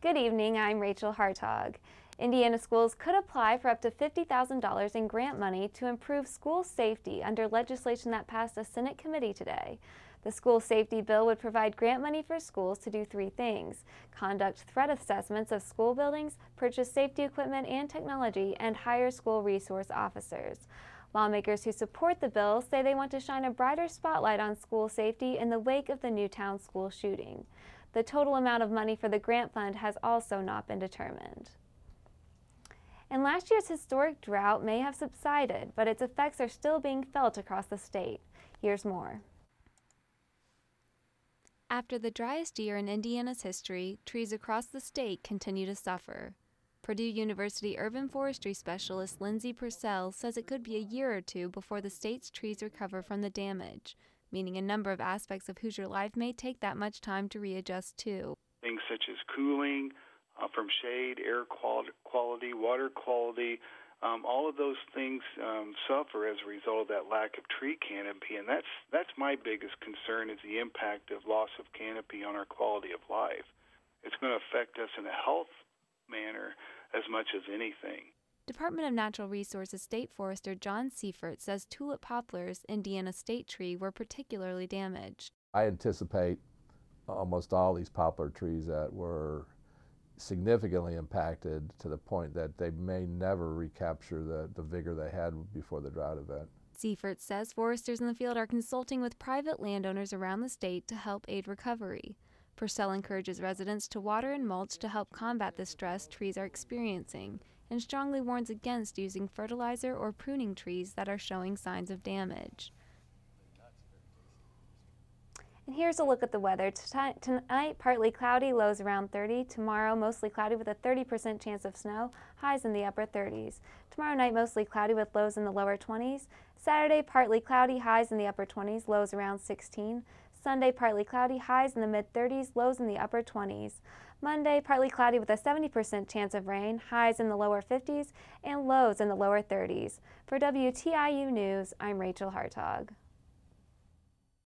Good evening, I'm Rachel Hartog. Indiana schools could apply for up to $50,000 in grant money to improve school safety under legislation that passed a Senate committee today. The school safety bill would provide grant money for schools to do three things: conduct threat assessments of school buildings, purchase safety equipment and technology, and hire school resource officers. Lawmakers who support the bill say they want to shine a brighter spotlight on school safety in the wake of the Newtown school shooting. The total amount of money for the grant fund has also not been determined. And last year's historic drought may have subsided, but its effects are still being felt across the state. Here's more. After the driest year in Indiana's history, trees across the state continue to suffer. Purdue University urban forestry specialist Lindsay Purcell says it could be a year or two before the state's trees recover from the damage, meaning a number of aspects of Hoosier life may take that much time to readjust to. Things such as cooling, from shade, air quality, water quality, all of those things suffer as a result of that lack of tree canopy, and that's my biggest concern, is the impact of loss of canopy on our quality of life. It's going to affect us in a health manner as much as anything. Department of Natural Resources State Forester John Seifert says tulip poplars, Indiana's state tree, were particularly damaged. I anticipate almost all these poplar trees that were significantly impacted to the point that they may never recapture the vigor they had before the drought event. Seifert says foresters in the field are consulting with private landowners around the state to help aid recovery. Purcell encourages residents to water and mulch to help combat the stress trees are experiencing, and strongly warns against using fertilizer or pruning trees that are showing signs of damage. And here's a look at the weather. Tonight, partly cloudy, lows around 30. Tomorrow, mostly cloudy with a 30% chance of snow, highs in the upper 30s. Tomorrow night, mostly cloudy with lows in the lower 20s. Saturday, partly cloudy, highs in the upper 20s, lows around 16. Sunday, partly cloudy, highs in the mid-30s, lows in the upper 20s. Monday, partly cloudy with a 70% chance of rain, highs in the lower 50s, and lows in the lower 30s. For WTIU News, I'm Rachel Hartog.